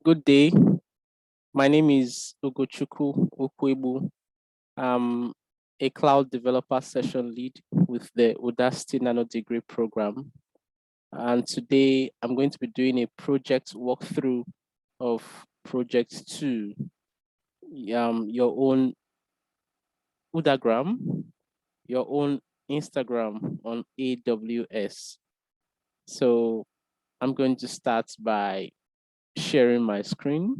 Good day. My name is Ugochukwu Okwebu. I'm a cloud developer session lead with the Udacity Nanodegree program. And today I'm going to be doing a project walkthrough of project 2, your own Udagram, your own Instagram on AWS. So I'm going to start by sharing my screen.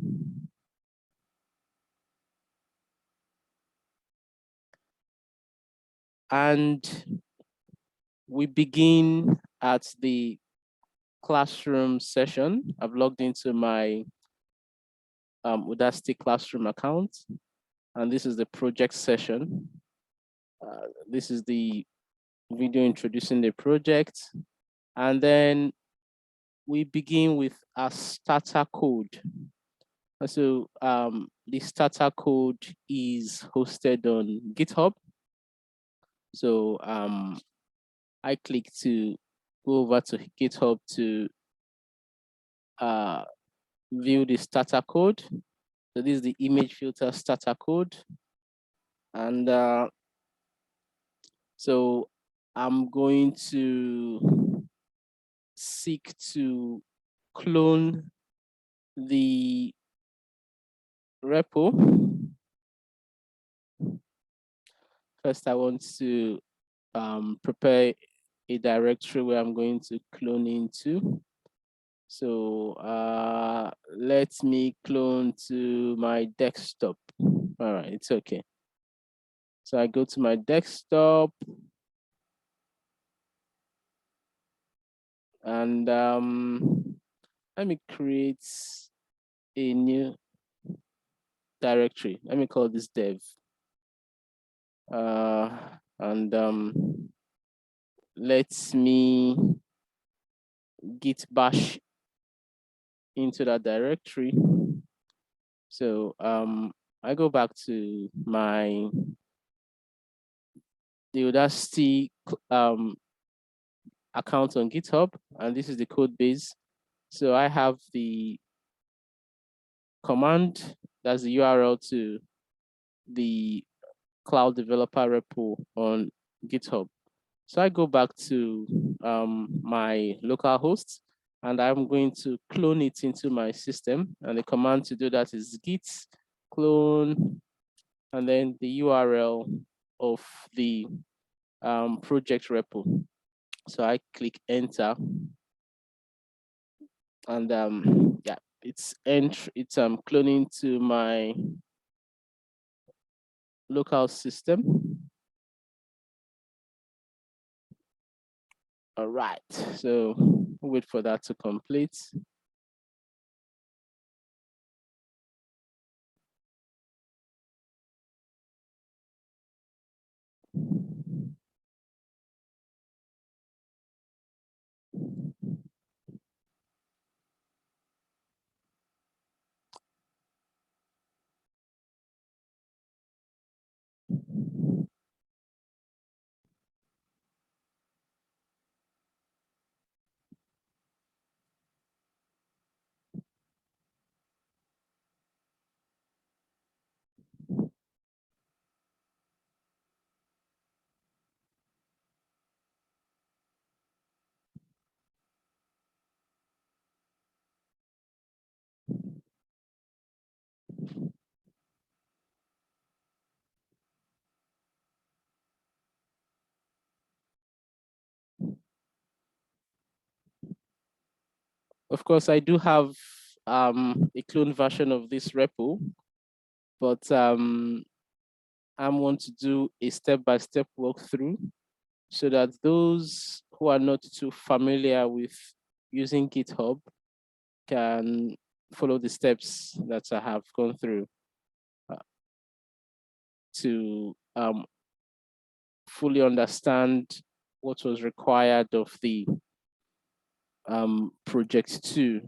And we begin at the classroom session. I've logged into my Udacity classroom account, and this is the project session. This is the video introducing the project. And then we begin with a starter code. So the starter code is hosted on GitHub. So I click to go over to GitHub to view the starter code. So this is the image filter starter code. And so I'm going to seek to clone the repo. First, I want to prepare a directory where I'm going to clone into. So let me clone to my desktop. All right, it's okay. So I go to my desktop and let me create a new directory. Let me call this dev. And let me git bash into that directory. So I go back to the Udacity account on GitHub, and this is the code base. So I have the command, that's the URL to the cloud developer repo on GitHub. So I go back to my local host, and I'm going to clone it into my system. And the command to do that is git clone, and then the URL of the project repo. So I click enter, and yeah, it's cloning to my local system. All right, so wait for that to complete. Of course, I do have a clone version of this repo, but I want to do a step-by-step walkthrough so that those who are not too familiar with using GitHub can follow the steps that I have gone through to fully understand what was required of the project 2.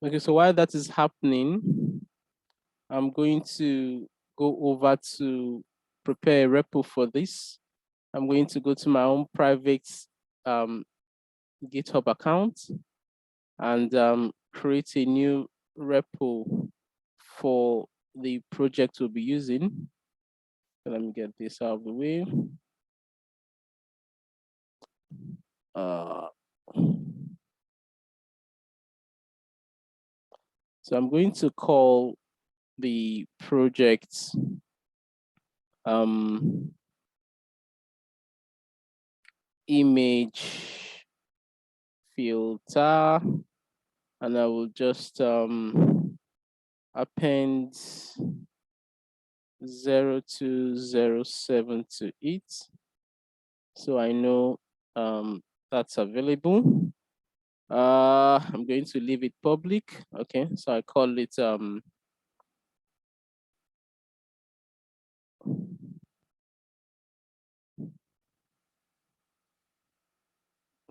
Okay, so while that is happening, I'm going to go over to prepare a repo for this. I'm going to go to my own private GitHub account and create a new repo for the project we'll be using. So let me get this out of the way. So I'm going to call the project image filter, and I will just append 0207 to it, so I know that's available. I'm going to leave it public. Okay, so I call it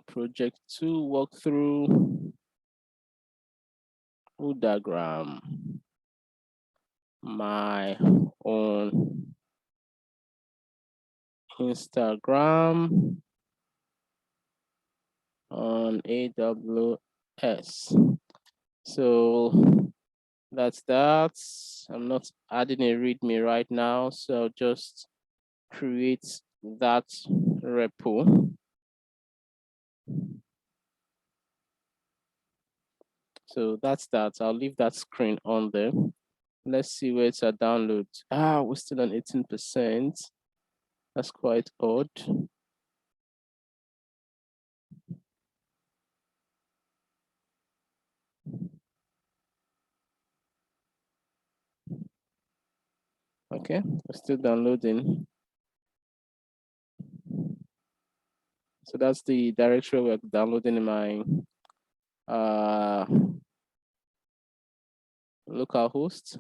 project 2 walkthrough diagram, my own Instagram on AWS. So that's that. I'm not adding a README right now, so I'll just create that repo. So that's that. I'll leave that screen on there. Let's see where it's a download. We're still on 18%. That's quite odd. Okay, we're still downloading. So that's the directory we're downloading in my localhost.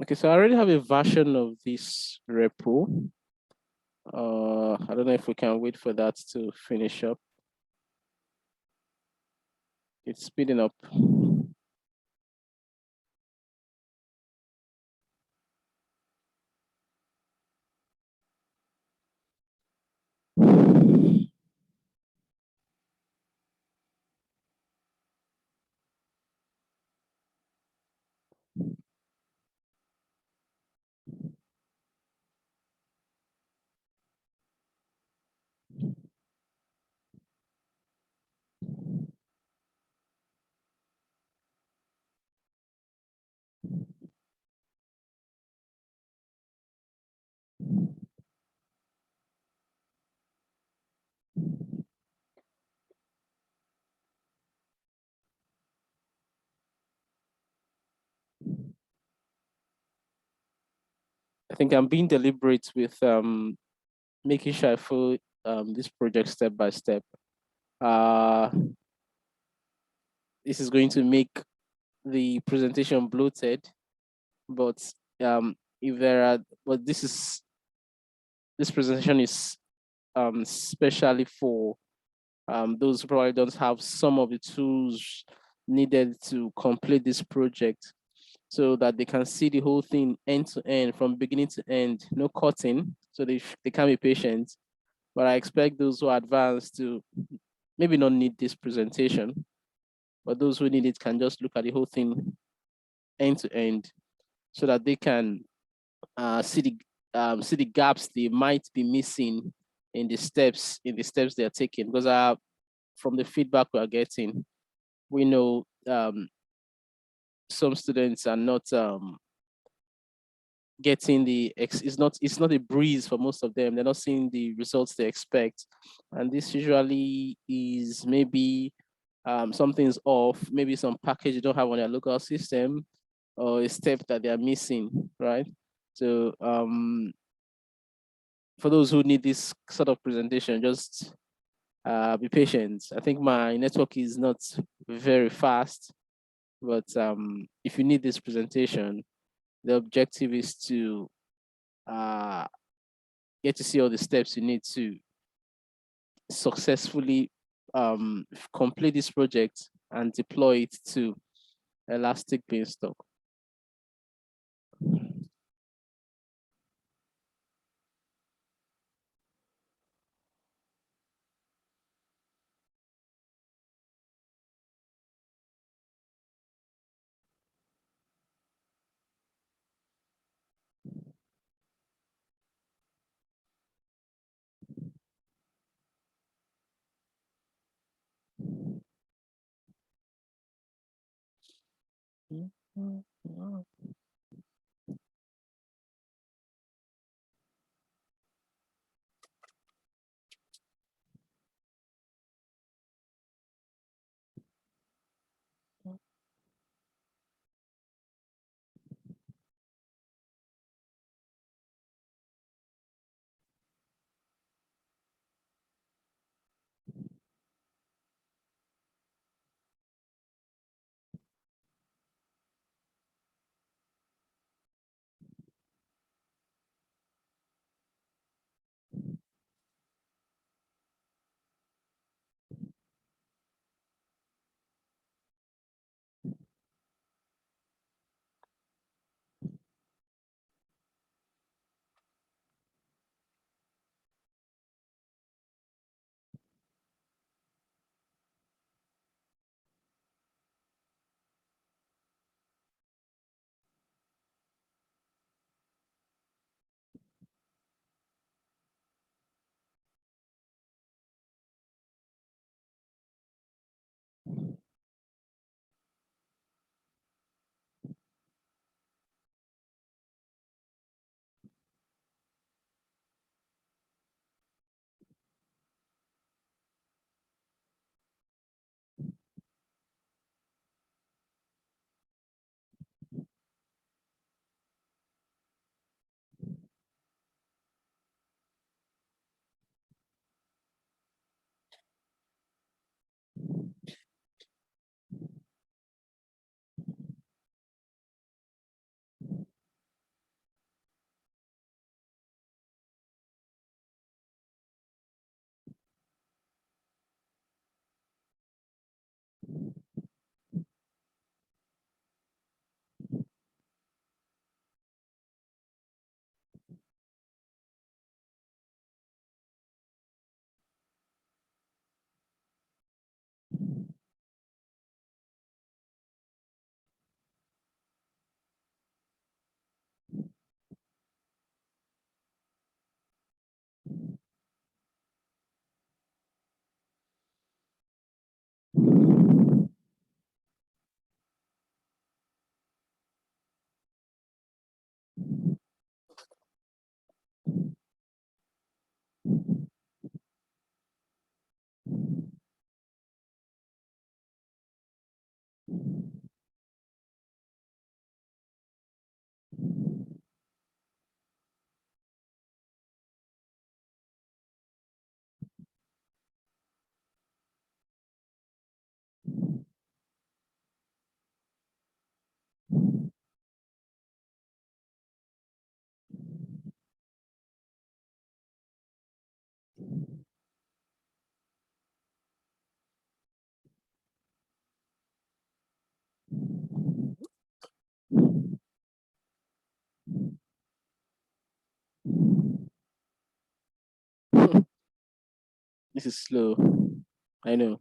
Okay, so I already have a version of this repo. I don't know if we can wait for that to finish up. It's speeding up. I think I'm being deliberate with making sure I follow this project step by step. This is going to make the presentation bloated, but if there are, but this presentation is especially for those who probably don't have some of the tools needed to complete this project, so that they can see the whole thing end to end, from beginning to end, no cutting. So they can be patient. But I expect those who are advanced to maybe not need this presentation, but those who need it can just look at the whole thing end to end, so that they can see the gaps they might be missing in the steps they are taking. Because from the feedback we are getting, we know some students are not getting it's not a breeze for most of them. They're not seeing the results they expect, and this usually is maybe something's off, maybe some package you don't have on your local system, or a step that they are missing, right? So for those who need this sort of presentation, just be patient. I think my network is not very fast, but if you need this presentation, the objective is to uh, get to see all the steps you need to successfully complete this project and deploy it to Elastic Beanstalk. This is slow. I know.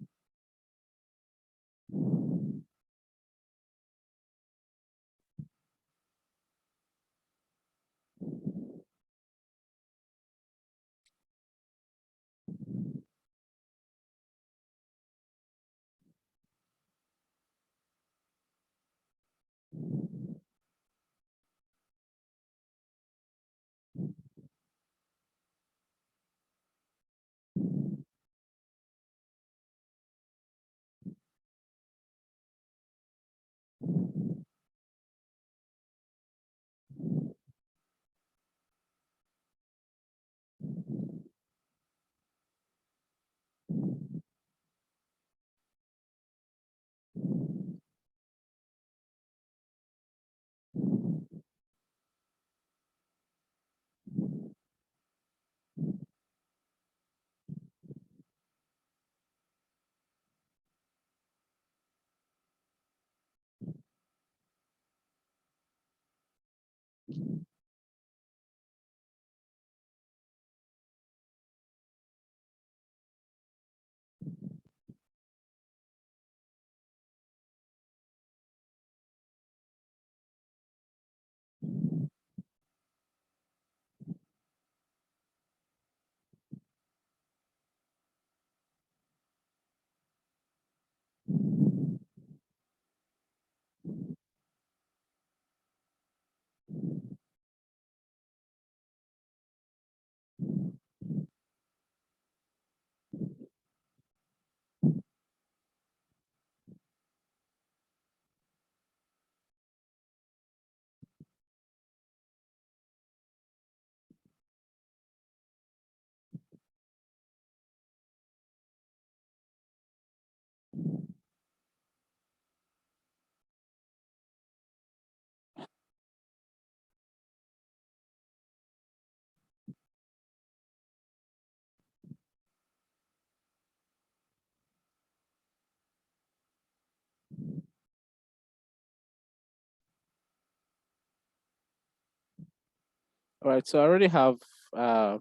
All right, so I already have, I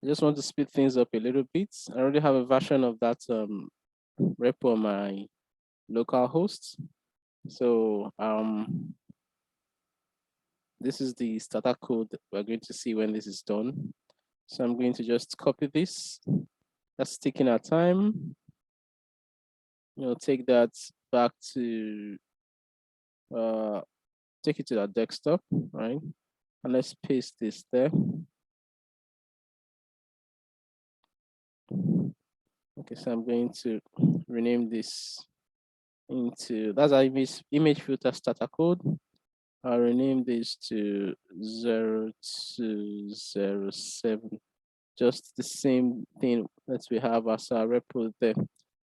just want to speed things up a little bit. I already have a version of that repo on my local host. So this is the starter code that we're going to see when this is done. So I'm going to just copy this. That's taking our time. Take that back to, take it to our desktop, right? And let's paste this there. Okay, so I'm going to rename this into, that's our image filter starter code. I'll rename this to 0207, just the same thing that we have as our repo there.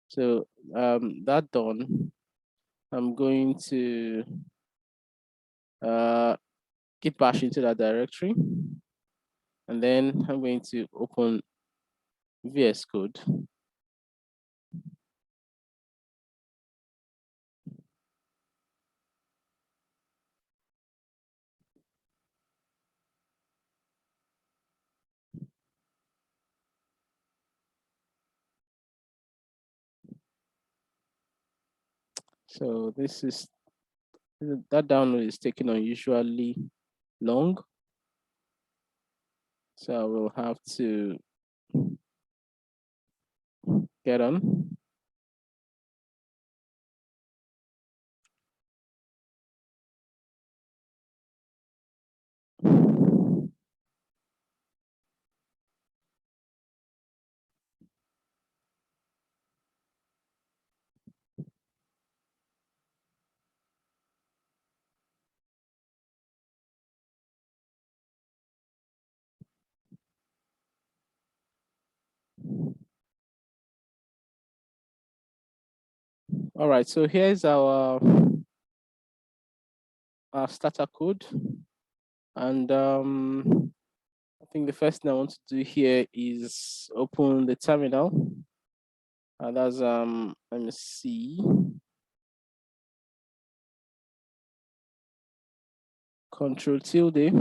So that done, I'm going to git bash into that directory, and then I'm going to open VS Code. So this is, that download is taking unusually long. So I will have to get on. All right, so here's our starter code. And I think the first thing I want to do here is open the terminal. And that's, let me see. Control tilde.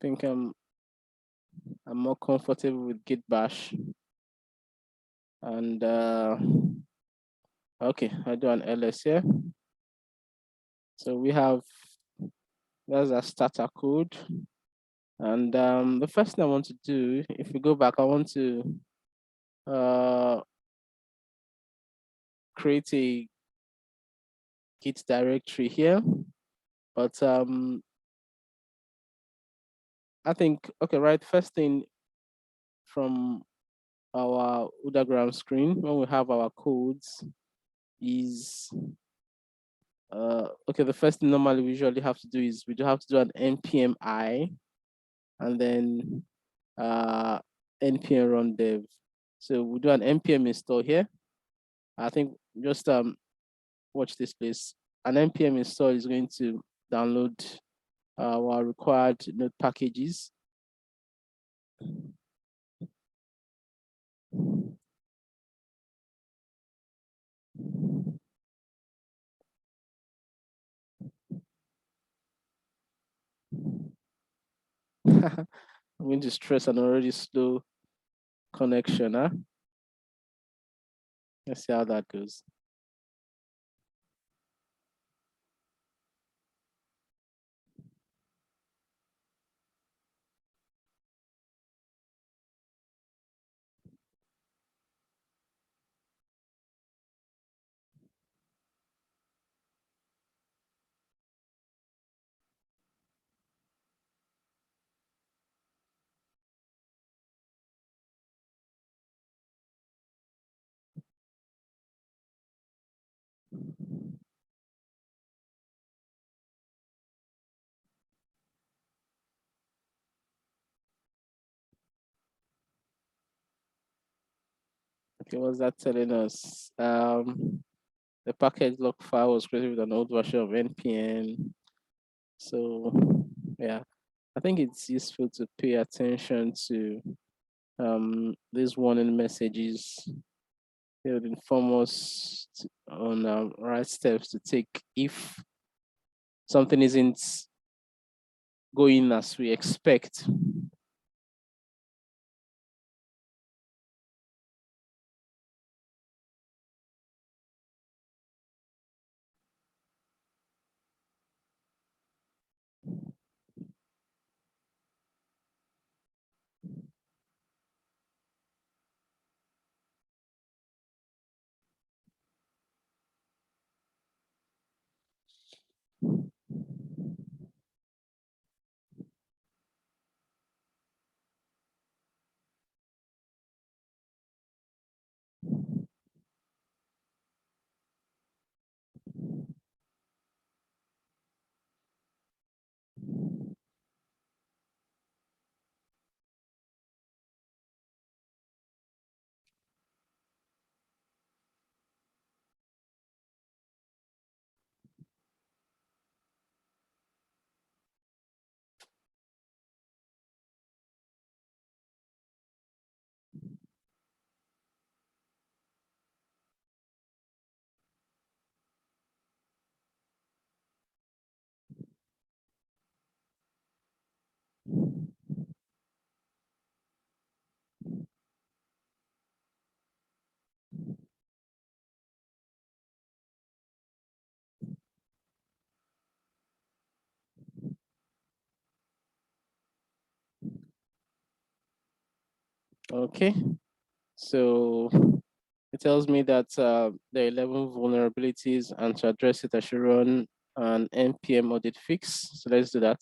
think I'm more comfortable with Git Bash. And okay, I do an ls here. So we have, there's a starter code. And the first thing I want to do, if we go back, I want to create a Git directory here. But I think, okay, right, first thing from our Udagram screen, when we have our codes, is, okay, the first thing normally we usually have to do is we do have to do an npm I, and then npm run dev. So we do an npm install here. I think just watch this place. An npm install is going to download our required node packages. I'm going to stress an already slow connection, huh? Let's see how that goes. Okay, what's that telling us? The package log file was created with an old version of npm. So yeah, I think it's useful to pay attention to these warning messages. They would inform us on right steps to take if something isn't going as we expect. Okay, so it tells me that there are 11 vulnerabilities, and to address it, I should run an npm audit fix. So let's do that.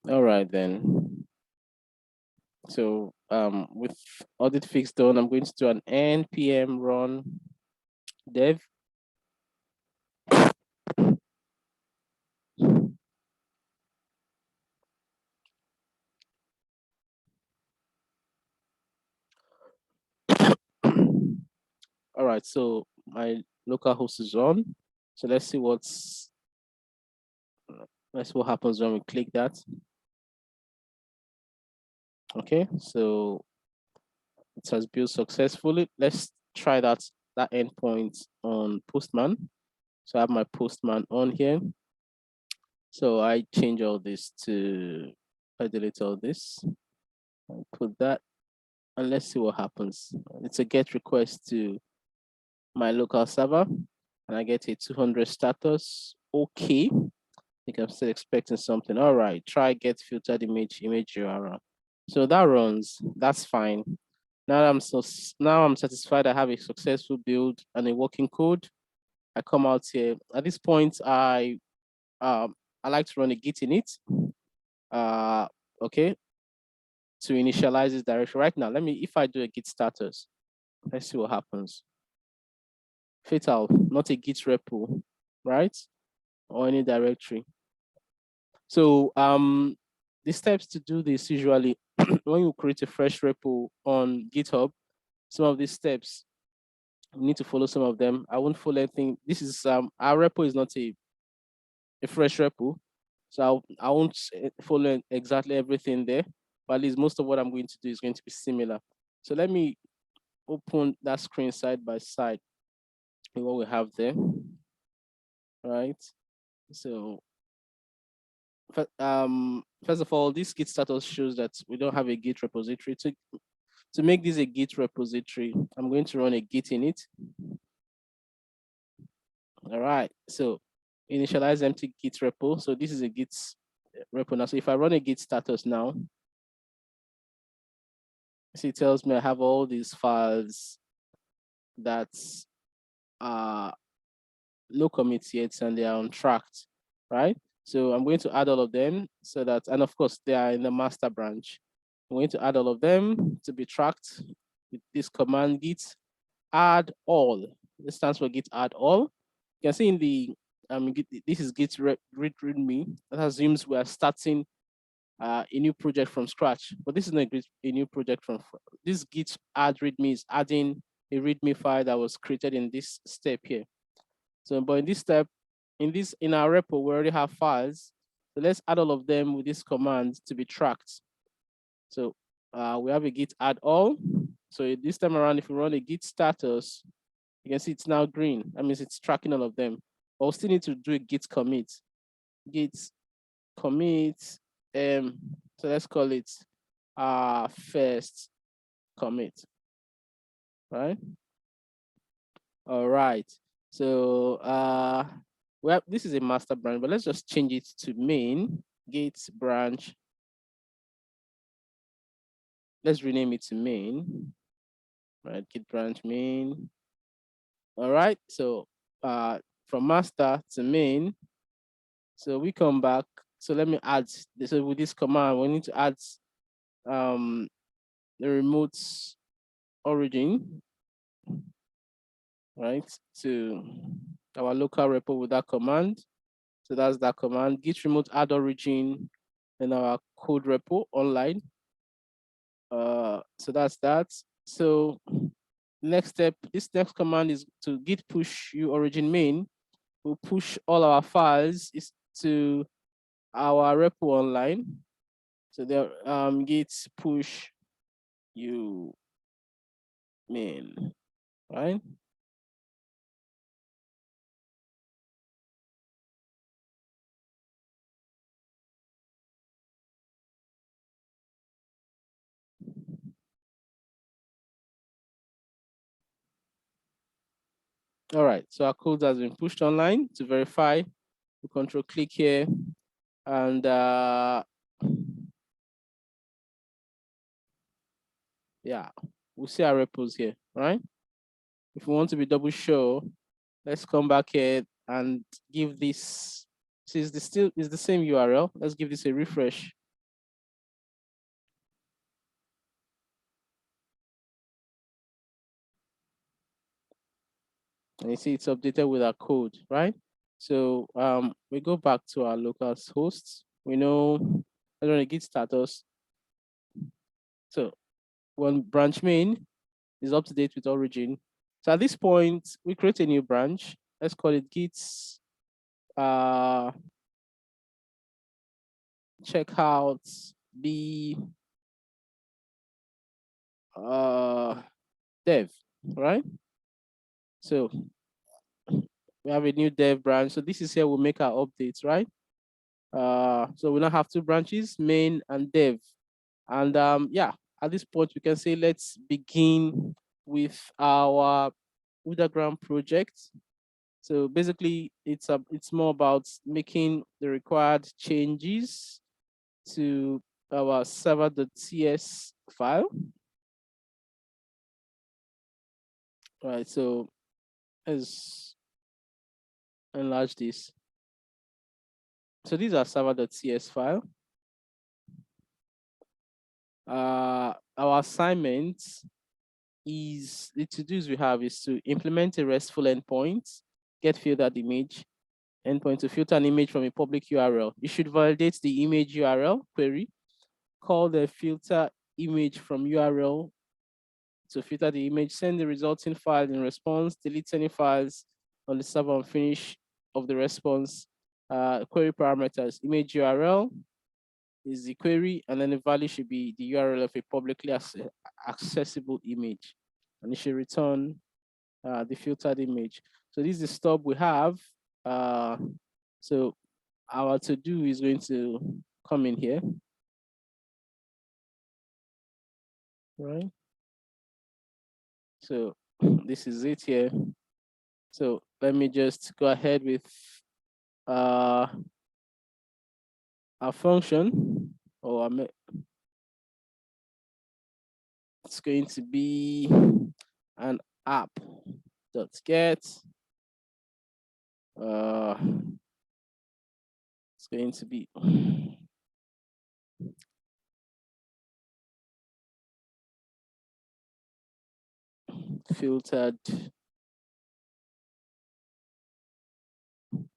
All right then. So with audit fix done, I'm going to do an npm run dev. All right, so my local host is on. So let's see what happens when we click that. Okay, so it has built successfully. Let's try that endpoint on Postman. So I have my Postman on here. So I change all this to, I delete all this, I put that, and let's see what happens. It's a get request to my local server, and I get a 200 status. Okay, I think I'm still expecting something. All right, try get filtered image URL. So that runs, that's fine. Now I'm satisfied I have a successful build and a working code. I come out here. At this point, I like to run a Git init. Okay, to initialize this directory. Right now, if I do a Git status, let's see what happens. Fatal, not a Git repo, right? Or any directory. So the steps to do this usually, when you create a fresh repo on GitHub, some of these steps, you need to follow some of them. I won't follow anything. This is our repo is not a fresh repo, so I won't follow exactly everything there, but at least most of what I'm going to do is going to be similar. So let me open that screen side by side with what we have there, right? So first of all, this Git status shows that we don't have a Git repository. To make this a Git repository, I'm going to run a Git init. All right, so initialize empty Git repo. So this is a Git repo now. So if I run a Git status now, see, it tells me I have all these files that are no commits yet and they are untracked, right? So I'm going to add all of them so that, and of course they are in the master branch. I'm going to add all of them to be tracked with this command git add all. This stands for git add all. You can see in the this is git readme. That assumes we are starting a new project from scratch, but this is not a new project from this git add readme is adding a readme file that was created in this step here. So, but in this step, in our repo, we already have files. So let's add all of them with this command to be tracked. So we have a git add all. So this time around, if we run a git status, you can see it's now green. That means it's tracking all of them. But we still need to do a git commit. Git commit. So let's call it first commit, right? All right. So well, this is a master branch, but let's just change it to main git branch. Let's rename it to main, right? Git branch main. All right. So from master to main. So we come back. So let me add. So with this command, we need to add the remote origin, right, to our local repo with that command. So that's that command, git remote add origin in our code repo online. So that's that. So next step, this next command is to git push u origin main. We'll push all our files is to our repo online. So there git push u main, right? All right, so our code has been pushed online. To verify, we control click here, and yeah, we'll see our repos here, right? If we want to be double sure, let's come back here and give this. See, is the same URL? Let's give this a refresh. And you see it's updated with our code, right? So we go back to our local hosts. We know I don't know git status. So when branch main is up to date with origin. So at this point, we create a new branch. Let's call it git uh, checkout b dev, right? So we have a new dev branch. So this is here we'll make our updates, right? So we now have two branches, main and dev. And yeah, at this point we can say let's begin with our Udagram project. So basically it's more about making the required changes to our server.cs file. Right, so let's enlarge this. So these are server.cs file. Our assignment is the to-dos we have is to implement a RESTful endpoint, get filtered image, endpoint to filter an image from a public URL. You should validate the image URL query, call the filter image from URL to filter the image, send the resulting file in response, delete any files on the server and finish of the response. Query parameters, image URL is the query, and then the value should be the URL of a publicly accessible image. And it should return the filtered image. So this is the stub we have. So our to do is going to come in here, right? So this is it here. So let me just go ahead with our function, or it's going to be an app dot get. It's going to be filtered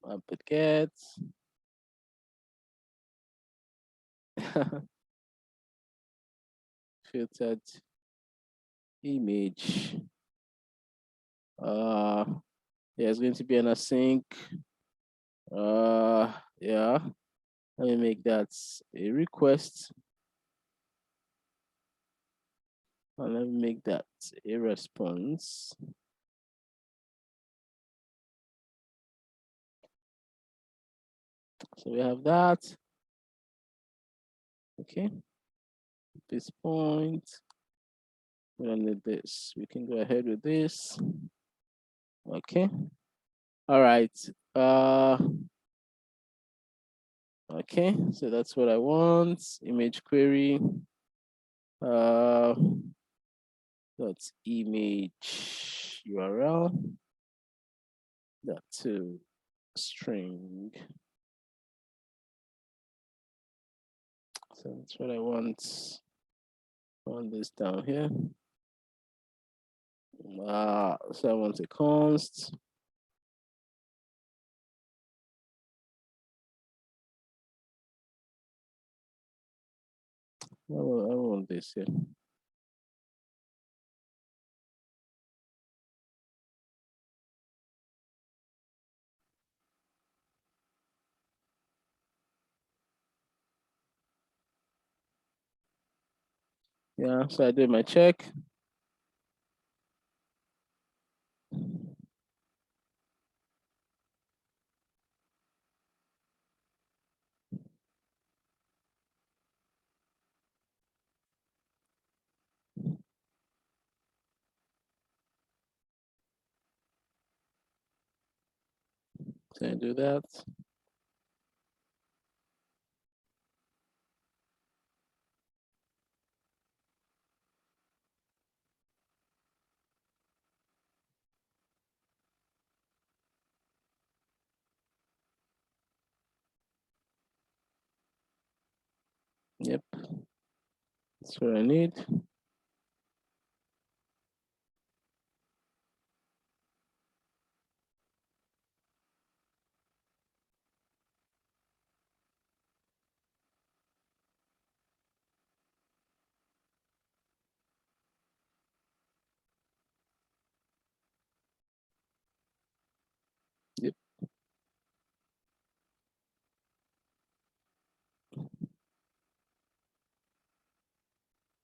app dot get. Filtered image. Yeah, it's going to be an async. Yeah, let me make that a request. And let me make that a response. So we have that. Okay. At this point, we don't need this. We can go ahead with this. Okay. All right. Okay, so that's what I want. Image query. That's image URL. That to string. So that's what I want. I want this down here. So I want a const. I want this here. Yeah, so I did my check. So I do that. Yep, that's what I need. I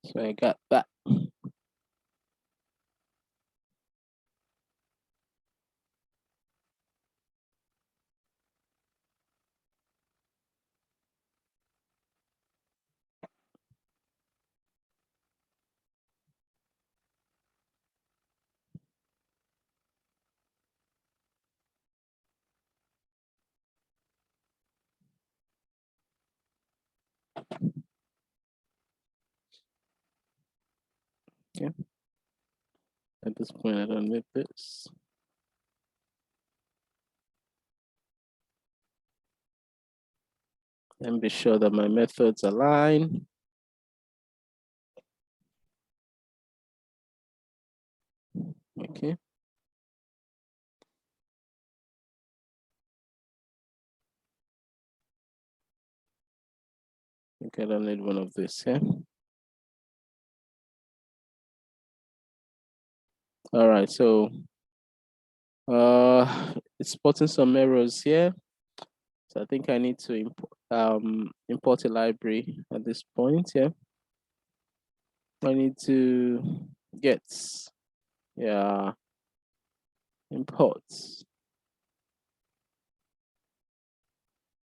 So I got that. Yeah. At this point, I don't need this. And be sure that my methods align. Okay. Okay, I don't need one of this here. All right, so it's spotting some errors here. So I think I need to import a library at this point. Yeah, I need to get imports.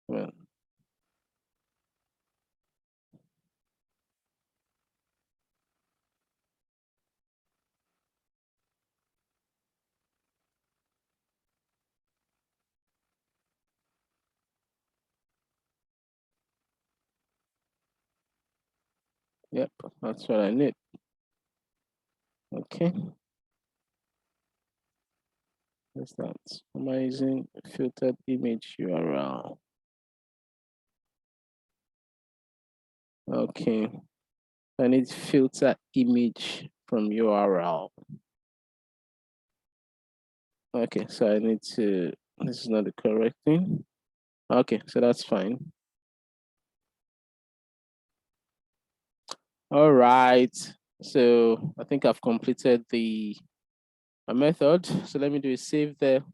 Well, yep, that's what I need. Okay, that's that. Amazing filtered image URL. Okay, I need filter image from URL. Okay, so I need to, this is not the correct thing. Okay, so that's fine. All right, so I think I've completed the method. So let me do a save there.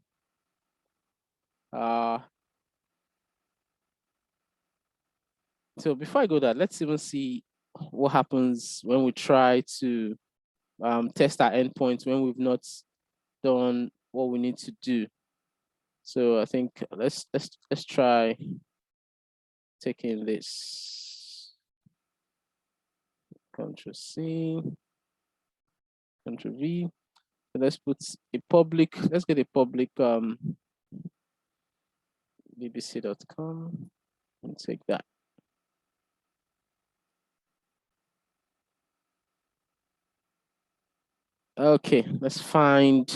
So before I go there, let's even see what happens when we try to test our endpoints when we've not done what we need to do. So I think let's try taking this Control C, Control V. So let's put a public. Let's get a public bbc.com and take that. Okay, let's find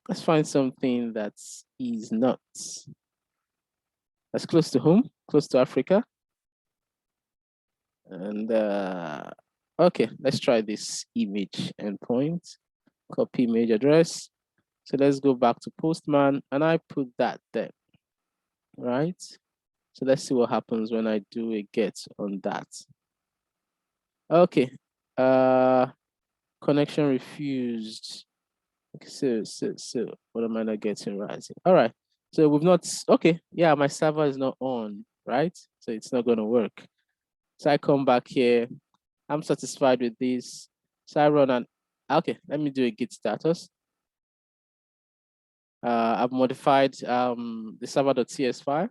let's find something that is not that's close to home, close to Africa. And okay, let's try this image endpoint, copy image address. So let's go back to Postman and I put that there, right? So let's see what happens when I do a get on that. Okay, connection refused. Okay, so what am I not getting right? All right, so we've not, okay, yeah, my server is not on, right? So it's not gonna work. So I come back here, I'm satisfied with this. So I run an, okay, let me do a git status. I've modified the server.ts file.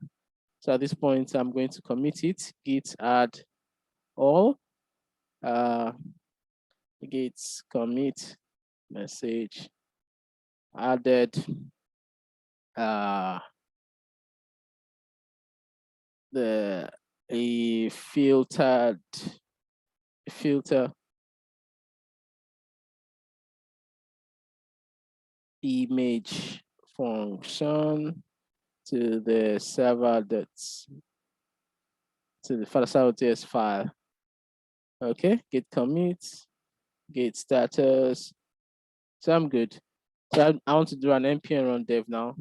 So at this point, I'm going to commit it, git add all, git commit message added the a filter image function to the server that's to the server.ts file. Okay, git commit, git status. So I'm good. So I want to do an npm run dev now.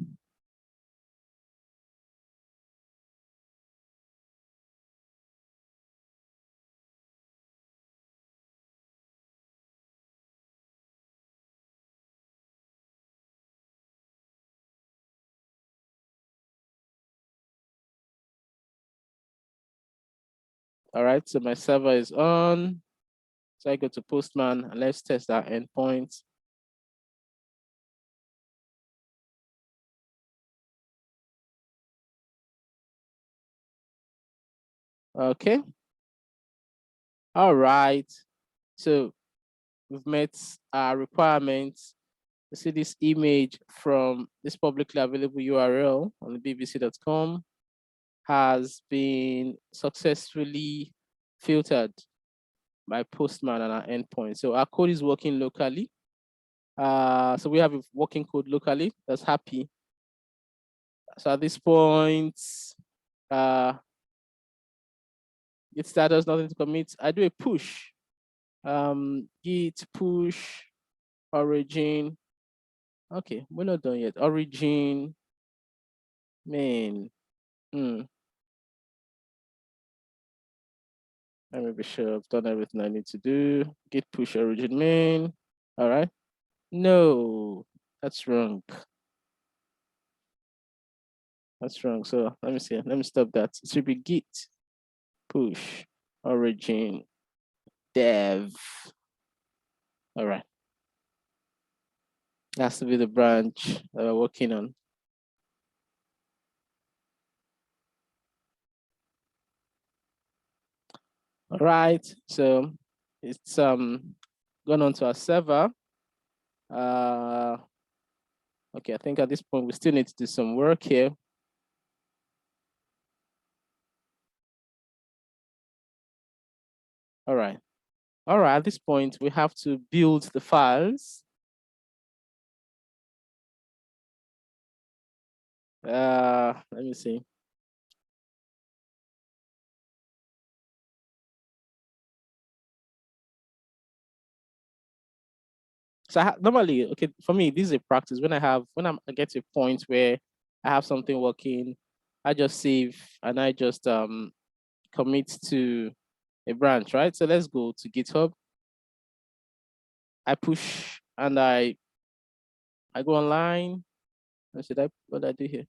All right, so my server is on. So I go to Postman and let's test that endpoint. Okay. All right. So we've met our requirements. You see this image from this publicly available URL on the bbc.com has been successfully filtered by Postman and our endpoint. So our code is working locally. So we have a working code locally that's happy. So at this point, git status, nothing to commit. I do a push. Git push origin. Okay, we're not done yet. Origin main. Let me be sure I've done everything I need to do. Git push origin main. All right. No, that's wrong. That's wrong. So let me see. Let me stop that. It should be git push origin dev. All right. That has to be the branch that we're working on. All right. So it's gone onto our server. Okay, I think at this point we still need to do some work here. All right. All right, at this point we have to build the files. Let me see. So normally, okay, for me, this is a practice. When I get to a point where I have something working, I just save and I just commit to a branch, right? So let's go to GitHub. I push and I go online. What did I do here?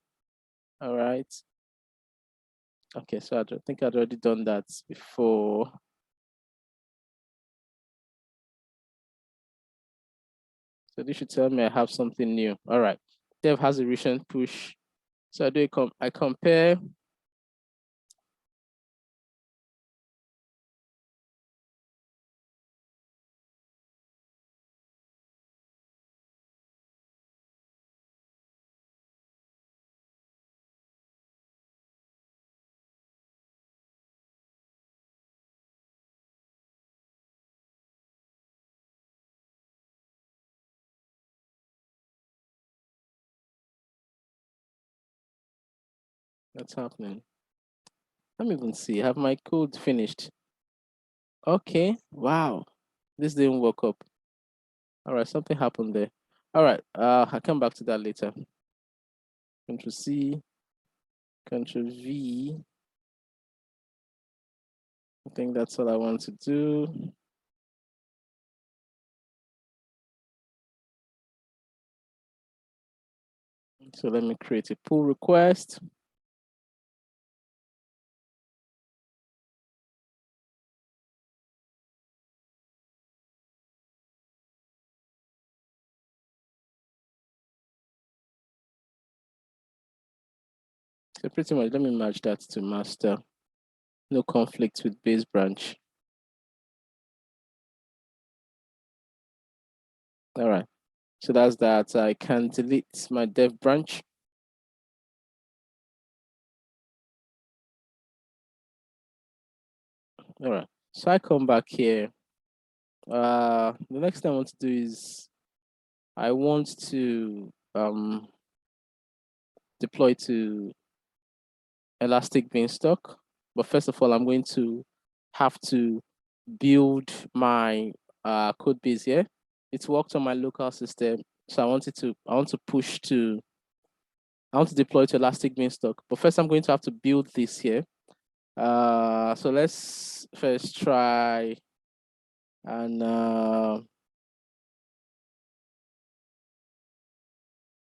All right. Okay, so I don't think I'd already done that before. So this should tell me I have something new. All right. Dev has a recent push. So I compare. What's happening? Let me even see. Have my code finished? Okay. Wow. This didn't work up. All right. Something happened there. All right. I'll come back to that later. Control C, Control V. I think that's all I want to do. So let me create a pull request. So pretty much, let me match that to master. No conflict with base branch. All right. So that's that. I can delete my dev branch. All right. So I come back here. The next thing I want to do is I want to deploy to Elastic Beanstalk. But first of all, I'm going to have to build my code base here. It's worked on my local system. So I want to deploy to Elastic Beanstalk. But first I'm going to have to build this here. So let's first try and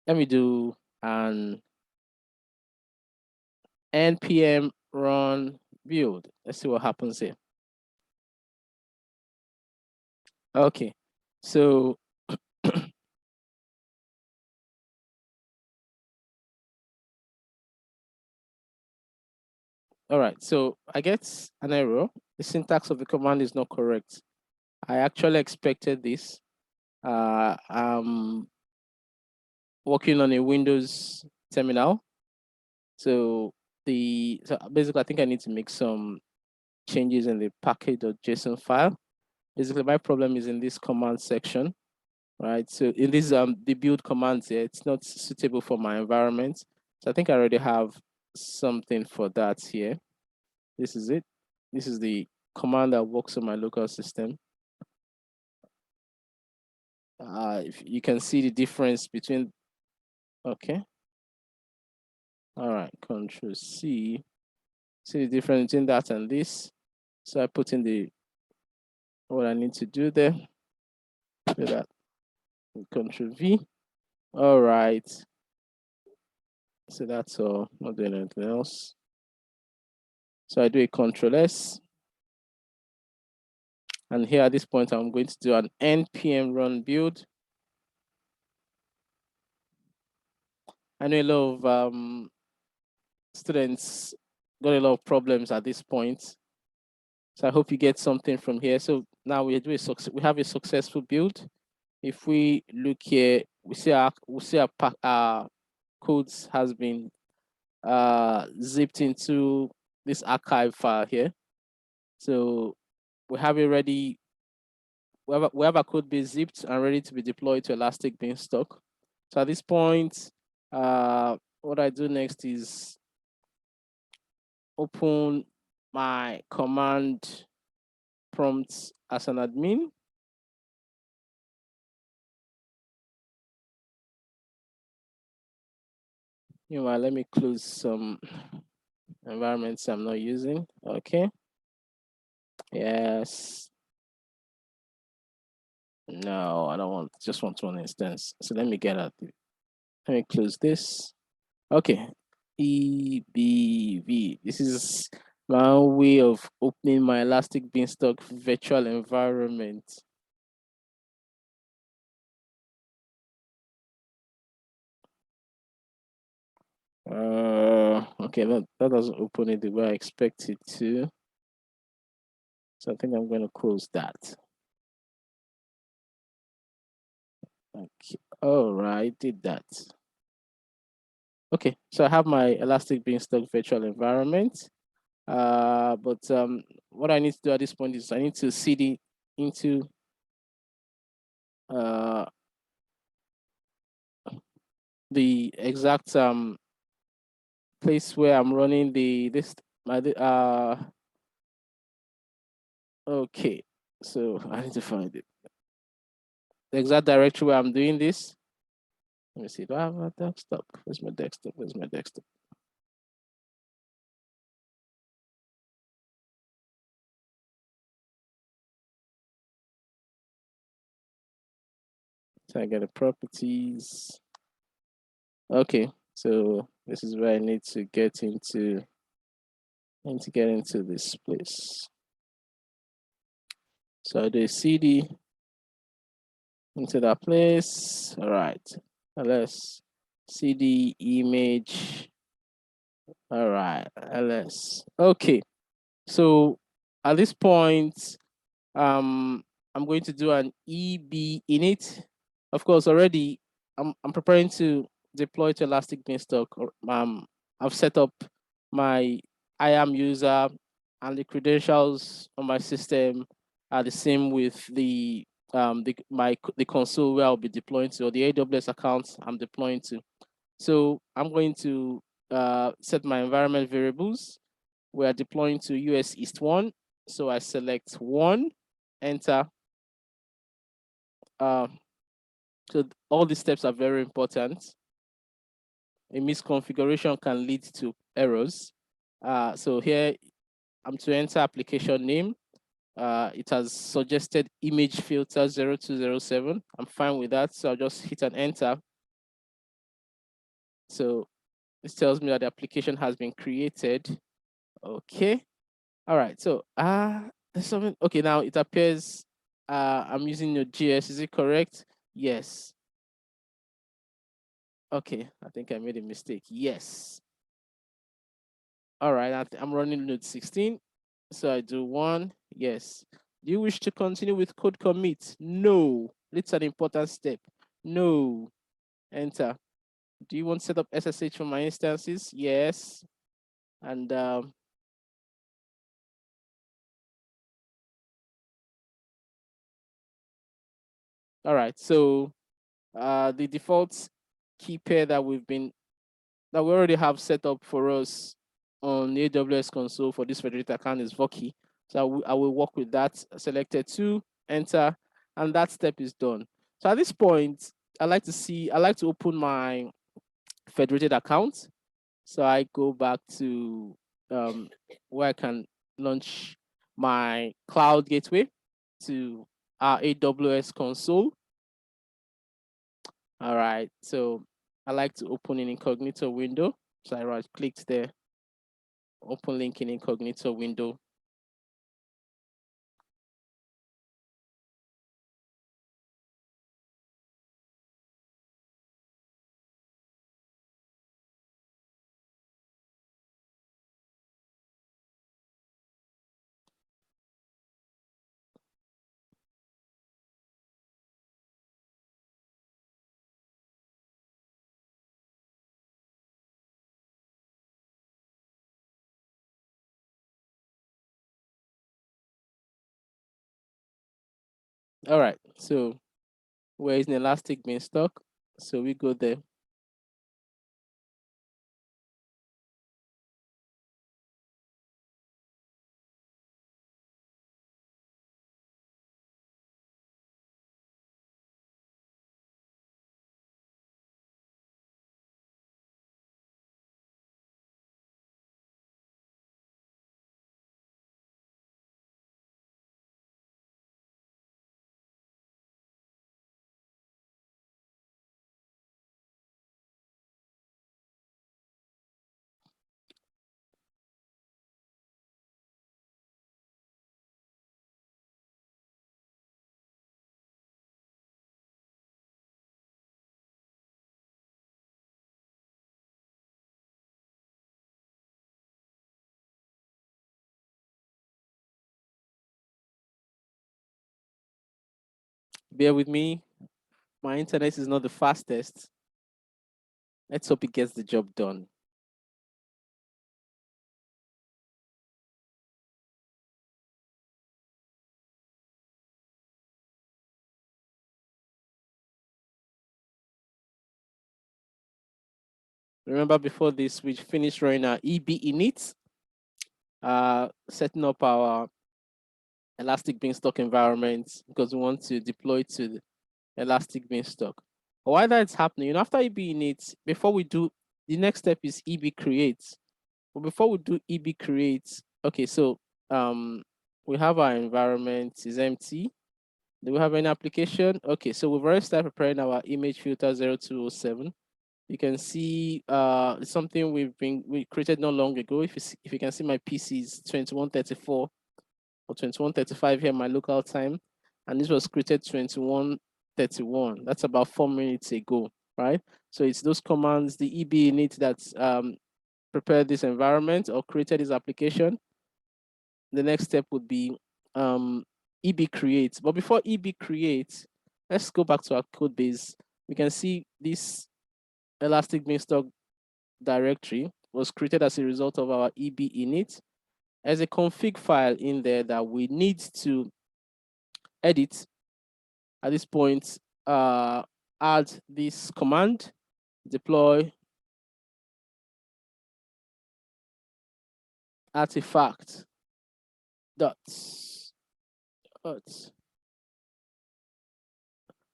let me do an npm run build. Let's see what happens here. Okay, so all right, so I get an error. The syntax of the command is not correct. I actually expected this. I'm working on a Windows terminal. So basically, I think I need to make some changes in the package.json file. Basically, my problem is in this command section, right? So in this the build commands here, it's not suitable for my environment. So I think I already have something for that here. This is it. This is the command that works on my local system. If you can see the difference between, okay. All right, Control C. See the difference between that and this. So I put in the what I need to do there. Do that. Control V. All right. So that's all. Not doing anything else. So I do a Control S. And here at this point, I'm going to do an npm run build. I know a lot of students got a lot of problems at this point. So I hope you get something from here. So now we have a successful build. If we look here, we see our codes has been zipped into this archive file here. So we have it ready. We have a code base zipped and ready to be deployed to Elastic Beanstalk. So at this point, what I do next is open my command prompt as an admin. Meanwhile, let me close some environments I'm not using. Okay. Yes. No, I don't want, just want one instance. So let me get at it. Let me close this. Okay. EBV. This is my way of opening my Elastic Beanstalk virtual environment. Okay, that doesn't open it the way I expect it to. So I think I'm going to close that. Okay. All right, did that. Okay, so I have my Elastic Beanstalk virtual environment. But what I need to do at this point is I need to cd into the exact place where I'm running okay, so I need to find it. The exact directory where I'm doing this. Let me see, do I have a desktop? Where's my desktop? Where's my desktop? So I get the properties. Okay, so this is where I need to get into. I need to get into this place. So I do cd into that place. All right, ls cd image. All right, ls. Okay, so at this point, I'm going to do an eb init. Of course, already I'm preparing to deploy to Elastic Beanstalk. I've set up my IAM user and the credentials on my system are the same with the console where I'll be deploying to, or the AWS account I'm deploying to. So I'm going to set my environment variables. We are deploying to US East 1. So I select 1, enter. So all these steps are very important. A misconfiguration can lead to errors. So here I'm to enter application name. It has suggested image filter 0207. I'm fine with that. So I'll just hit an enter. So this tells me that the application has been created. Okay. All right, so there's something. Okay, now it appears I'm using your GS. Is it correct? Yes. Okay, I think I made a mistake. Yes. All right, I'm running node 16. So I do 1. Yes. Do you wish to continue with code commit? No. It's an important step. No. Enter. Do you want to set up SSH for my instances? Yes. And all right, so the default key pair that we already have set up for us on the AWS console for this federated account is Voki. So I will work with that. Selected 2, enter, and that step is done. So at this point, I like to open my federated account. So I go back to where I can launch my cloud gateway to our AWS console. All right, so I like to open an incognito window. So I right clicked there, open link in incognito window. All right, so where is an Elastic Beanstalk? So we go there. Bear with me. My internet is not the fastest. Let's hope it gets the job done. Remember before this, we finished running our EB init, setting up our Elastic Beanstalk environment because we want to deploy to the Elastic Beanstalk. But while that's happening, after EB init, before we do, the next step is EB create. But before we do EB create, okay, so we have our environment is empty. Do we have any application? Okay, so we've already started preparing our image filter 0207. You can see it's something we created not long ago. If you can see my PC is 2134 or 2135 here, my local time. And this was created 2131. That's about 4 minutes ago, right? So it's those commands, the EB init that prepared this environment or created this application. The next step would be EB create. But before EB create, let's go back to our code base. We can see this Elastic Beanstalk directory was created as a result of our EB init. There's a config file in there that we need to edit. At this point, add this command, deploy artifact dot.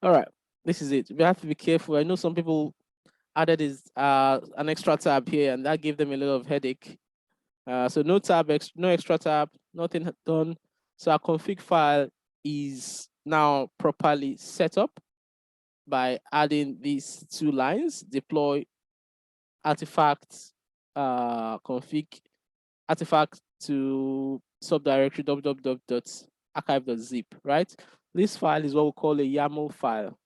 All right, this is it. We have to be careful. I know some people added is an extra tab here, and that gave them a little of headache. So no tab, no extra tab, nothing done. So our config file is now properly set up by adding these 2 lines: deploy artifact config artifact to subdirectory www.archive.zip, right? This file is what we call a YAML file.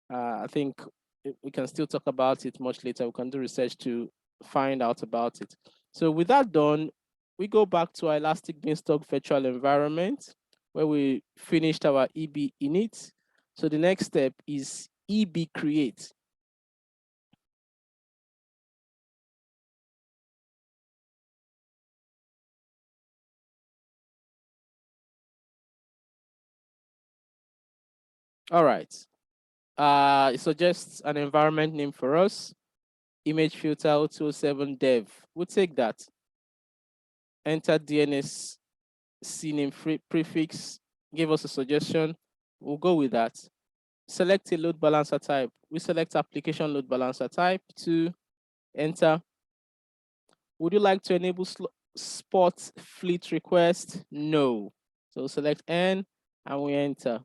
I think we can still talk about it much later. We can do research to find out about it. So with that done, we go back to our Elastic Beanstalk virtual environment where we finished our EB init. So the next step is EB create. All right. It suggests an environment name for us. Image filter 207 dev. We'll take that. Enter DNS CNAME prefix. Give us a suggestion. We'll go with that. Select a load balancer type. We select application load balancer type to enter. Would you like to enable spot fleet request? No. So select N and we enter.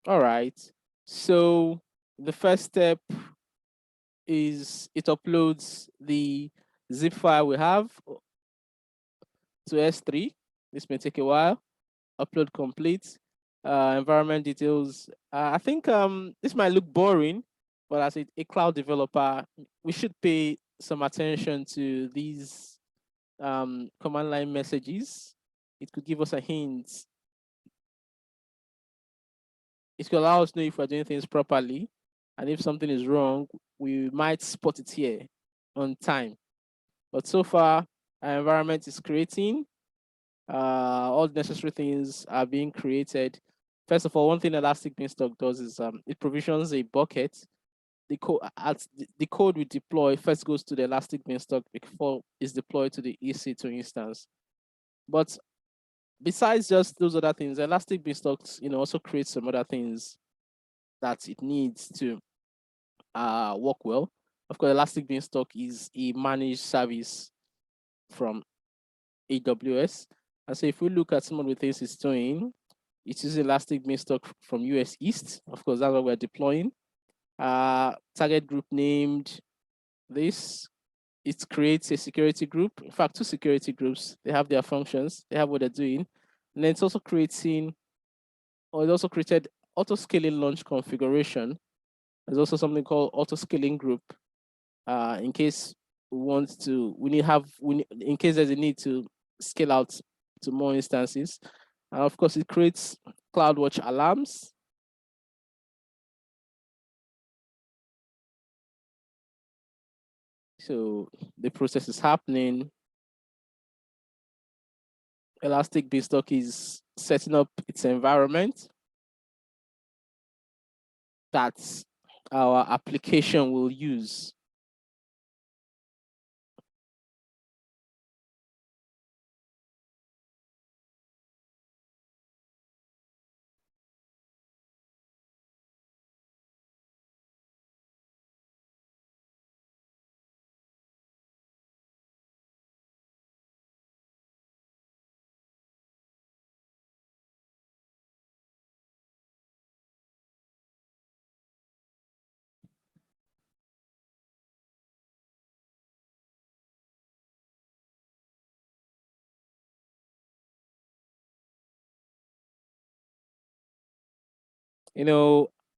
All right. So the first step is it uploads the zip file we have to S3. This may take a while. Upload complete. Environment details. I think this might look boring, but as a cloud developer, we should pay some attention to these command line messages. It could give us a hint. It could allow us to know if we're doing things properly. And if something is wrong, we might spot it here on time. But so far, our environment is creating. All the necessary things are being created. First of all, one thing Elastic Beanstalk does is it provisions a bucket. The code we deploy first goes to the Elastic Beanstalk before it's deployed to the EC2 instance. But besides just those other things, Elastic Beanstalk, also creates some other things that it needs to work well. Of course, Elastic Beanstalk is a managed service from AWS. And so if we look at some of the things it's doing, it's using Elastic Beanstalk from US East. Of course, that's what we're deploying. Target group named this. It creates a security group. In fact, two security groups. They have their functions. They have what they're doing. And then it's also creating, or it also created auto-scaling launch configuration. There's also something called auto-scaling group. In case we want to, in case there's a need to scale out to more instances. And of course, it creates CloudWatch alarms. So the process is happening. Elastic Beanstalk is setting up its environment that our application will use.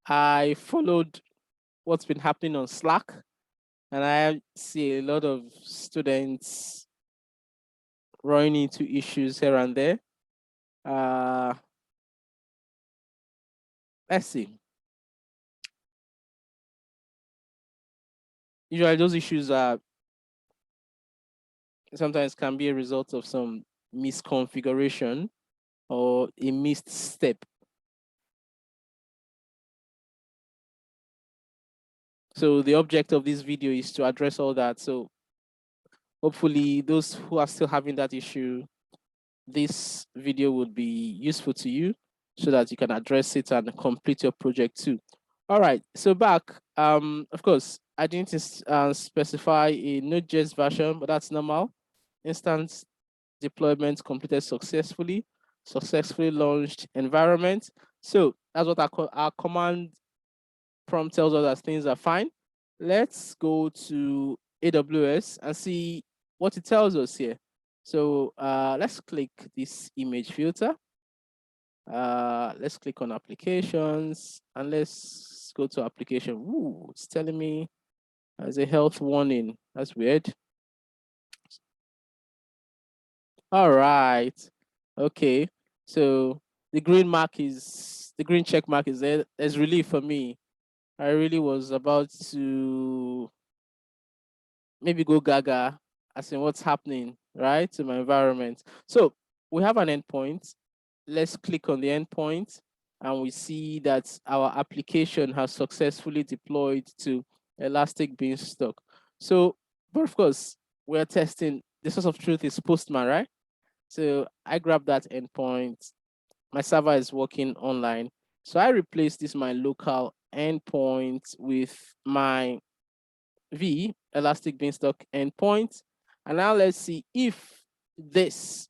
I followed what's been happening on Slack, and I see a lot of students running into issues here and there. Let's see. Usually those issues are sometimes can be a result of some misconfiguration or a missed step. So the object of this video is to address all that. So hopefully those who are still having that issue, this video would be useful to you so that you can address it and complete your project too. All right, so back, of course, I didn't specify a Node.js version, but that's normal. Instance deployment completed successfully launched environment. So that's what our command prompt tells us that things are fine. Let's go to AWS and see what it tells us here. So let's click this image filter. Let's click on applications and let's go to application. Ooh, it's telling me there's a health warning. That's weird. All right. Okay. So the green check mark is there. There's relief for me. I really was about to maybe go gaga as in what's happening, right, to my environment. So we have an endpoint. Let's click on the endpoint and we see that our application has successfully deployed to Elastic Beanstalk. So, but of course, we're testing the source of truth is Postman, right? So I grab that endpoint. My server is working online. So I replace this my local endpoint with my Elastic Beanstalk endpoint. And now let's see if this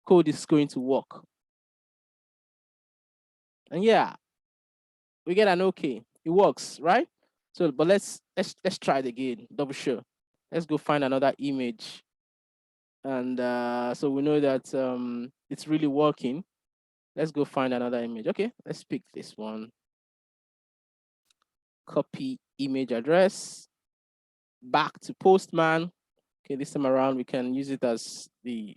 code is going to work. And yeah, we get an okay. It works, right? So, but let's try it again, double sure. Let's go find another image. And so we know that it's really working. Let's go find another image. Okay, let's pick this one. Copy image address back to Postman. Okay, this time around, we can use it as we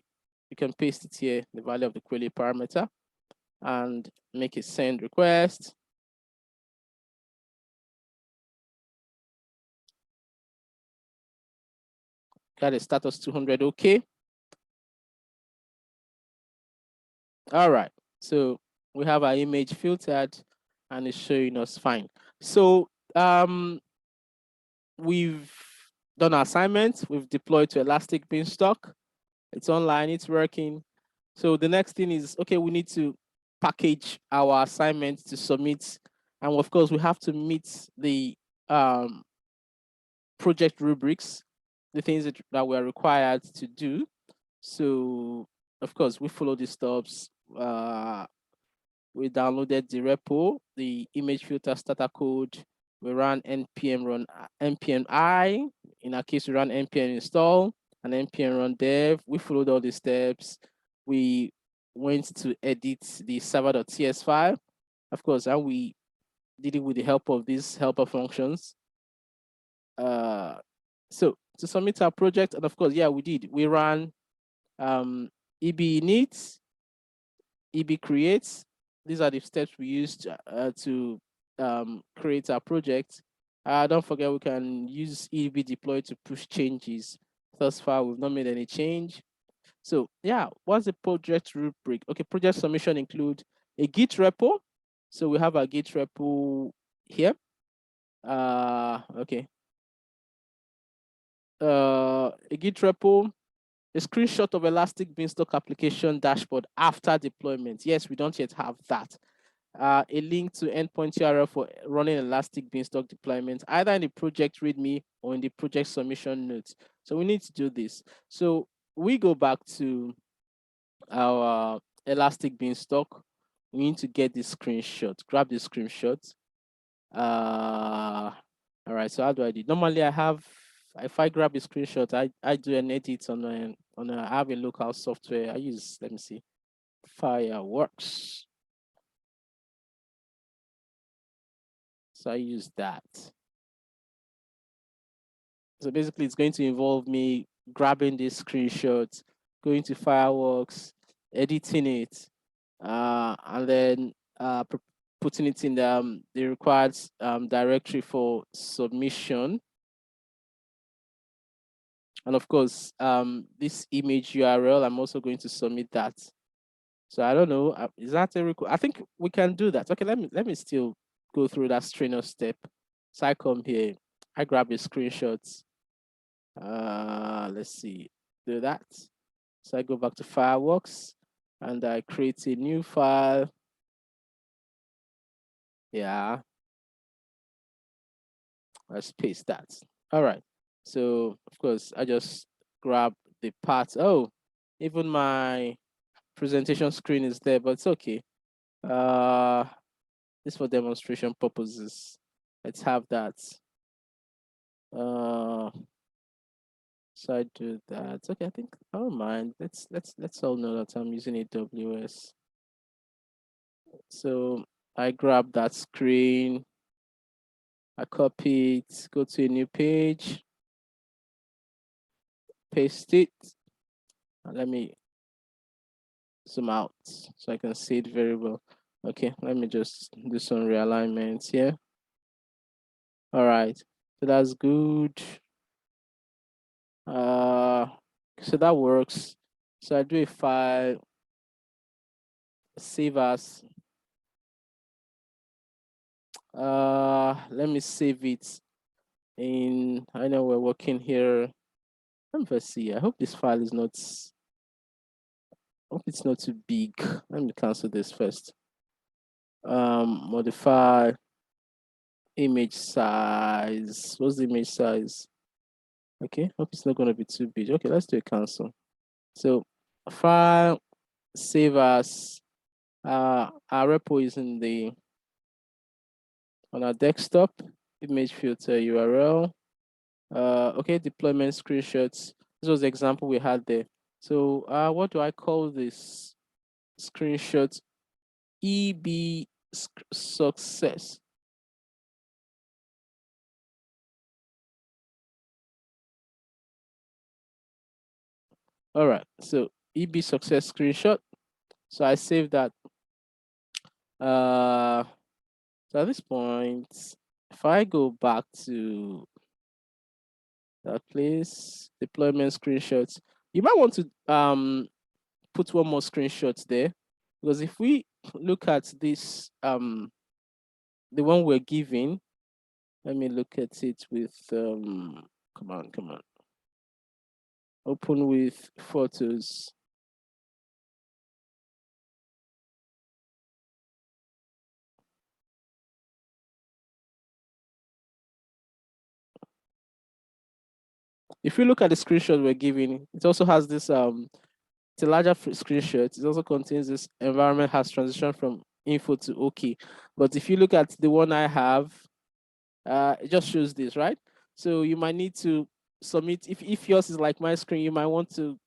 can paste it here, the value of the query parameter, and make a send request. Got a status 200, okay. All right, so we have our image filtered and it's showing us fine. So we've done our assignment, we've deployed to Elastic Beanstalk. It's online, it's working. So the next thing is, okay, we need to package our assignment to submit. And of course, we have to meet the project rubrics, the things that we're required to do. So of course, we follow the steps. We downloaded the repo, the image filter starter code. We ran npm I. In our case, we ran npm install and npm run dev. We followed all the steps. We went to edit the server.ts file, of course, and we did it with the help of these helper functions. So to submit our project, and of course, yeah, we did. We ran eb init, eb create. These are the steps we used to create our project. Don't forget, we can use eb deploy to push changes. Thus far, we've not made any change. So yeah, what's the project rubric? Okay, project submission include a Git repo. So we have a Git repo here. Okay. A Git repo, a screenshot of Elastic Beanstalk application dashboard after deployment. Yes, we don't yet have that. A link to endpoint URL for running Elastic Beanstalk deployment, either in the project README or in the project submission notes. So we need to do this. So we go back to our Elastic Beanstalk. We need to get this screenshot, grab the screenshot. All right, so how do I do? Normally I have, if I grab a screenshot, I do an edit I have a local software. I use, let me see, Fireworks. So I use that. So basically it's going to involve me grabbing this screenshot, going to Fireworks, editing it, and then putting it in the required directory for submission. And of course, this image URL, I'm also going to submit that. So I don't know, is that a record? I think we can do that. Okay, let me still go through that strainer step. So I come here, I grab a screenshot. Let's see, do that. So I go back to Fireworks and I create a new file. Yeah, let's paste that. All right. So of course I just grab the part. Oh, even my presentation screen is there, but it's okay. This for demonstration purposes. Let's have that. So I do that. Okay, I think I don't mind. Let's all know that I'm using AWS. So I grab that screen, I copy it, go to a new page, paste it, and let me zoom out so I can see it very well. Okay, let me just do some realignments here. All right, so that's good. So that works. So I do a file, save as. Let me save it in. I know we're working here. Let me first see. I hope this file is not. I hope it's not too big. Let me cancel this first. Modify image size. What's the image size? Okay, hope it's not going to be too big. Okay, let's do a cancel. So file, save as. Our repo is in the on our desktop. Image filter URL. Okay, deployment screenshots. This was the example we had there. So what do I call this screenshot? EB success. All right, so EB success screenshot. So I saved that. So at this point, if I go back to that place, deployment screenshots, you might want to put one more screenshot there, because if we look at this, the one we're giving, let me look at it with come on, open with photos. If you look at the screenshot we're giving, it also has this it's a larger screenshot. It also contains this environment has transitioned from info to OK. But if you look at the one I have, it just shows this, right? So you might need to submit, if yours is like my screen, you might want to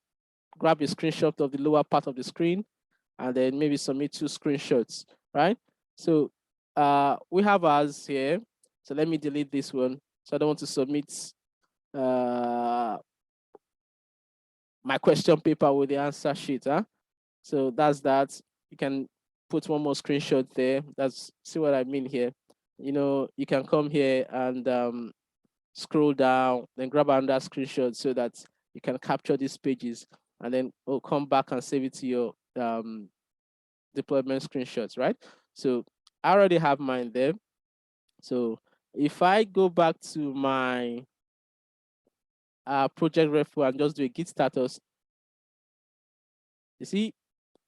grab a screenshot of the lower part of the screen and then maybe submit 2 screenshots, right? So we have ours here. So let me delete this one. So I don't want to submit my question paper with the answer sheet. So that's that. You can put one more screenshot there. That's, see what I mean here. You know, you can come here and scroll down, then grab another screenshot so that you can capture these pages and then come back and save it to your deployment screenshots, right? So I already have mine there. So if I go back to my project repo and just do a git status, you see,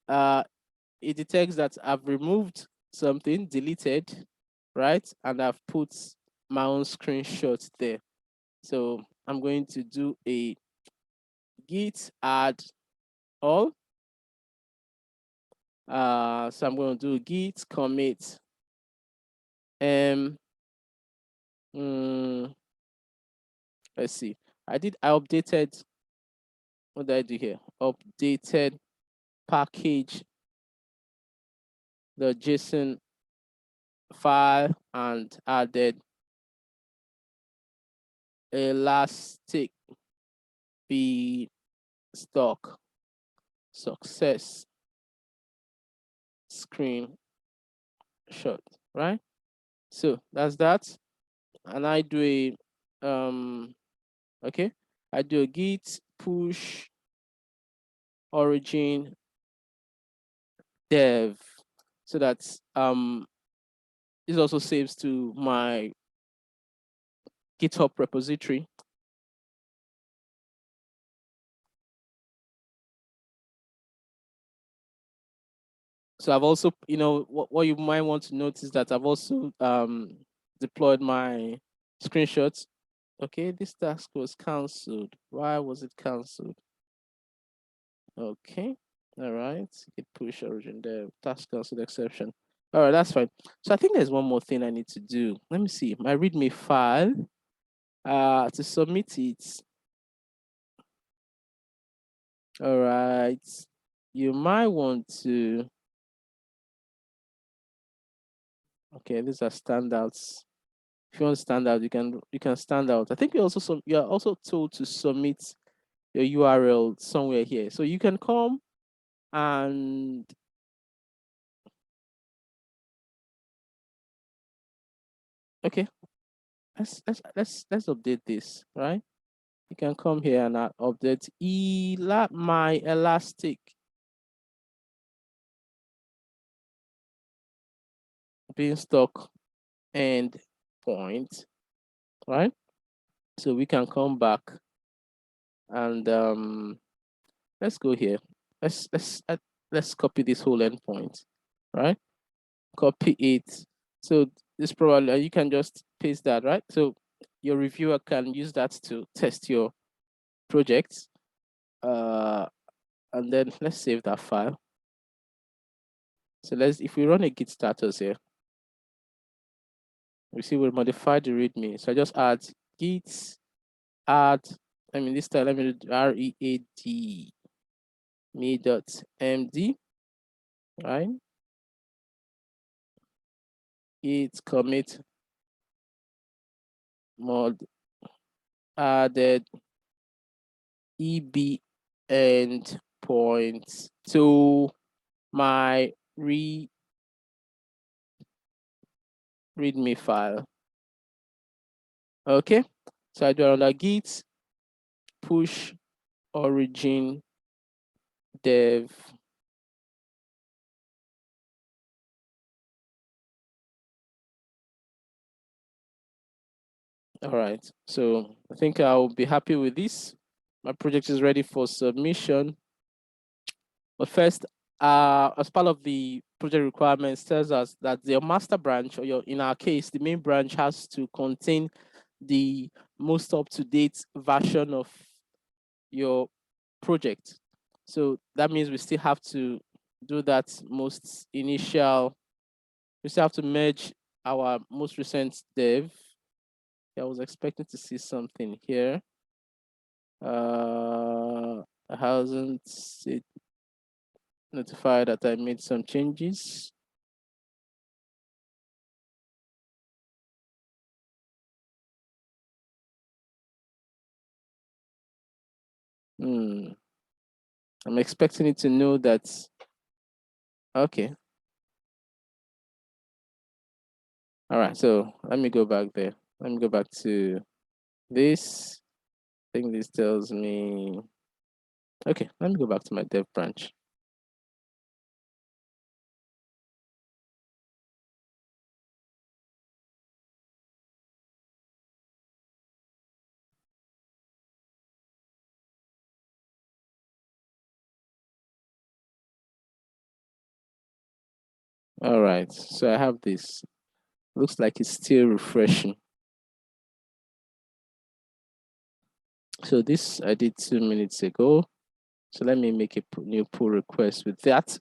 it detects that I've removed something, deleted, right? And I've put my own screenshot there. So I'm going to do a git add all. So I'm going to do git commit let's see. I updated, what did I do here? Updated package the JSON file and added Elastic Beanstalk success screenshot, right? So that's that. And I do a okay, I do a git push origin dev, so that this also saves to my GitHub repository. So I've also, you know, what you might want to notice that I've also deployed my screenshots. Okay, this task was cancelled. Why was it cancelled? Okay, all right. Git push origin dev task cancelled exception. All right, that's fine. So I think there's one more thing I need to do. Let me see my README file. To submit it. All right. You might want to. Okay, these are standouts. If you want to stand out, you can stand out. I think you are also told to submit your URL somewhere here. So you can come and okay, let's update this, right? You can come here and update my Elastic Beanstalk endpoint, right? So we can come back and let's go here. Let's copy this whole endpoint, right? Copy it. So this probably you can just paste that, right? So your reviewer can use that to test your project. And then let's save that file. So if we run a git status here, we see we'll modify the README. So I just add git add, this time let me do read me.md, right? Git commit mod added eb endpoint to my readme file. Okay, so I do another git push origin dev. All right, so I think I'll be happy with this. My project is ready for submission. But first, as part of the project requirements, tells us that your master branch, or in our case, the main branch has to contain the most up-to-date version of your project. So that means we still have to do that most initial. We still have to merge our most recent dev. I was expecting to see something here. I hasn't notified that I made some changes. I'm expecting it to know that. Okay. All right. So let me go back there. Let me go back to this. I think this tells me. Okay. Let me go back to my dev branch. All right. So I have this. Looks like it's still refreshing. So this I did 2 minutes ago. So let me make a new pull request with that.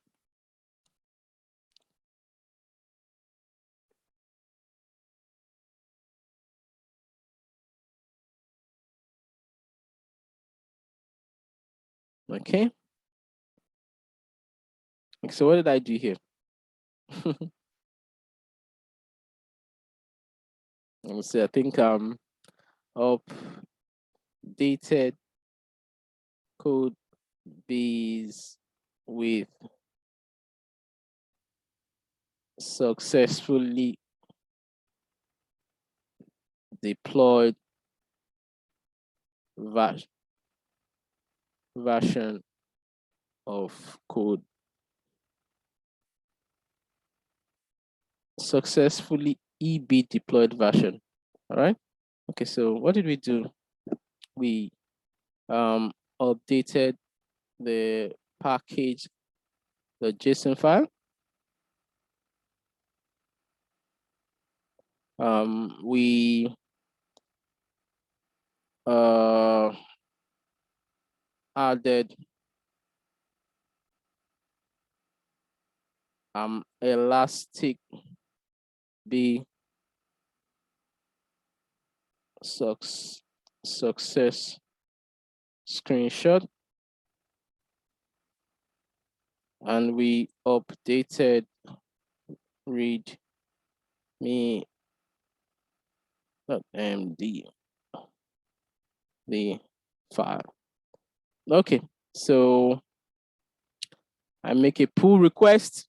Okay. So what did I do here? Let me see. I think updated code base with successfully deployed version of code. Successfully EB deployed version. All right. Okay. So what did we do? We updated the package, the JSON file. We added Elastic success screenshot, and we updated read me .md the file. Okay, so I make a pull request.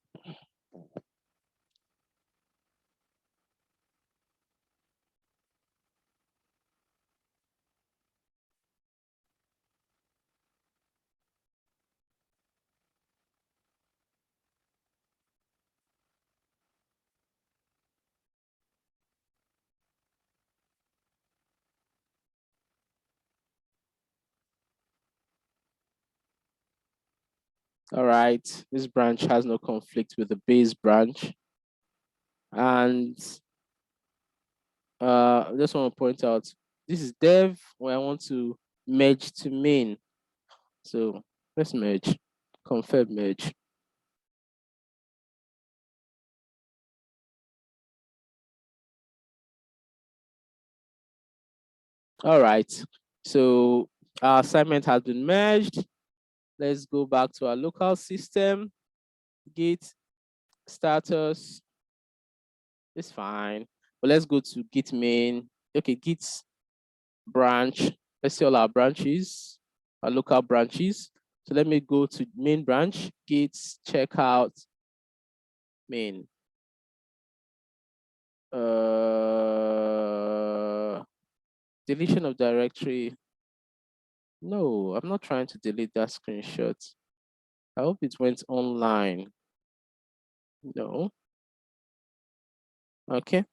All right, this branch has no conflict with the base branch. And I just want to point out, this is dev where I want to merge to main. So let's merge, confirm merge. All right, so our assignment has been merged. Let's go back to our local system, git status, it's fine. But let's go to git main. Okay, git branch. Let's see all our branches, our local branches. So let me go to main branch, git checkout main. Deletion of directory. No, I'm not trying to delete that screenshot. I hope it went online. No. Okay.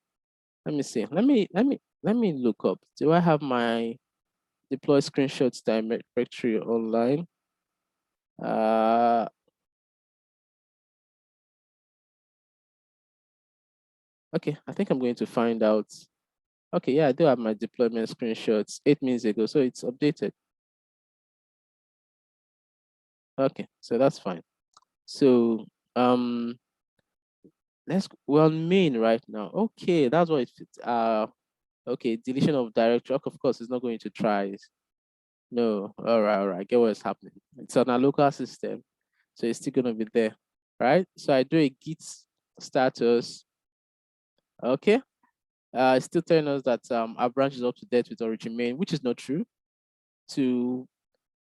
Let me see. Let me look up. Do I have my deploy screenshots directory online? Okay, I think I'm going to find out. Okay, yeah, I do have my deployment screenshots 8 minutes ago, so it's updated. Okay, so that's fine. So we're on main right now. Okay, that's what it fits. Okay, deletion of directory. Of course, it's not going to try. No, all right, I get what's happening. It's on our local system, so it's still gonna be there, right? So I do a git status. Okay, it's still telling us that our branch is up to date with origin main, which is not true.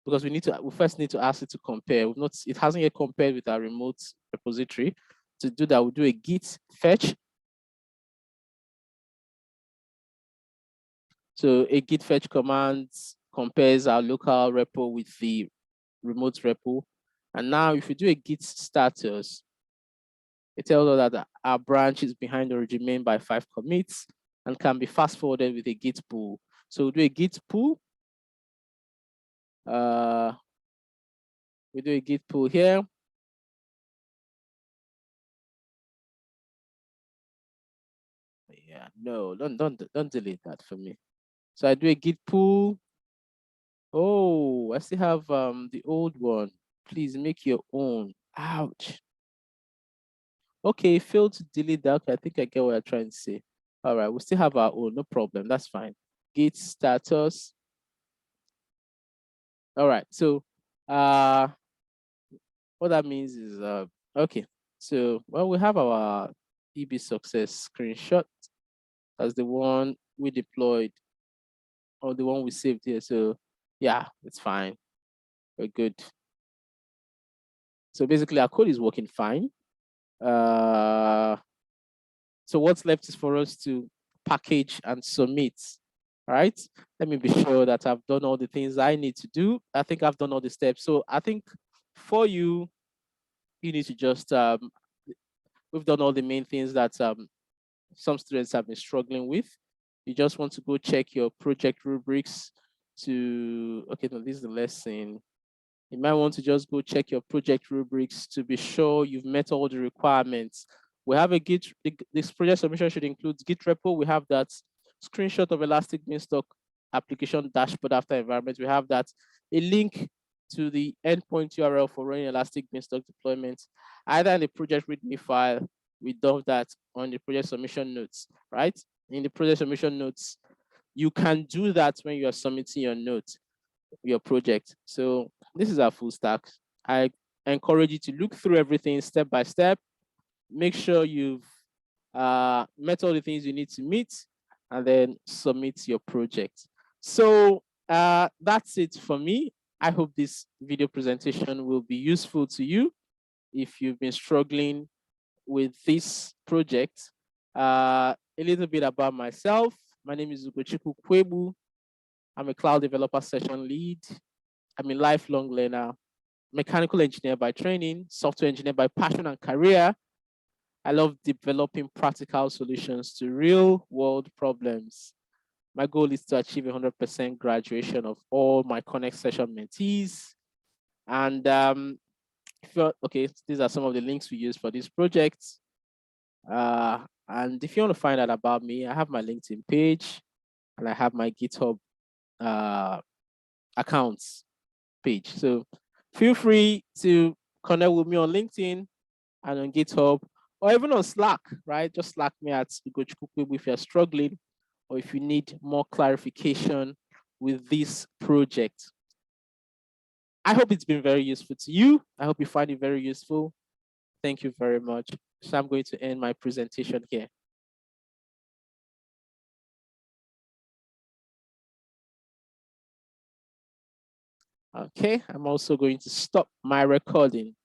Because we first need to ask it to compare. It hasn't yet compared with our remote repository. To do that, we'll do a git fetch. So a git fetch command compares our local repo with the remote repo. And now if you do a git status, it tells us that our branch is behind the origin main by 5 commits and can be fast forwarded with a git pull. So we'll do a git pull. We do a git pull here. Yeah, no, don't delete that for me. So I do a git pull. Oh, I still have the old one. Please make your own. Ouch. Okay, failed to delete that. Okay, I think I get what you're trying to say. All right, we still have our own, no problem. That's fine. Git status. All right, so what that means is okay. So well, we have our EB success screenshot. That's the one we deployed or the one we saved here. So yeah, it's fine. We're good. So basically our code is working fine. So what's left is for us to package and submit. All right. Let me be sure that I've done all the things I need to do. I think I've done all the steps. So I think for you, you need to just we've done all the main things that some students have been struggling with. You just want to go check your project rubrics to okay, no, this is the lesson. You might want to just go check your project rubrics to be sure you've met all the requirements. We have a Git, this project submission should include Git repo. We have that screenshot of Elastic Beanstalk application dashboard after environment. We have that a link to the endpoint URL for running Elastic Beanstalk deployment, either in the project README file, we dump that on the project submission notes, right? In the project submission notes, you can do that when you are submitting your note, your project. So this is our full stack. I encourage you to look through everything step by step. Make sure you've met all the things you need to meet, and then submit your project. So that's it for me. I hope this video presentation will be useful to you if you've been struggling with this project. A little bit about myself. My name is Ugochukwu Kwebu. I'm a cloud developer session lead. I'm a lifelong learner, mechanical engineer by training, software engineer by passion and career. I love developing practical solutions to real world problems. My goal is to achieve 100% graduation of all my Connect session mentees. And okay, these are some of the links we use for this project. And if you want to find out about me, I have my LinkedIn page and I have my GitHub accounts page. So feel free to connect with me on LinkedIn and on GitHub, or even on Slack, right? Just Slack me at Ugochukwu if you're struggling or if you need more clarification with this project. I hope it's been very useful to you. I hope you find it very useful. Thank you very much. So I'm going to end my presentation here. Okay, I'm also going to stop my recording.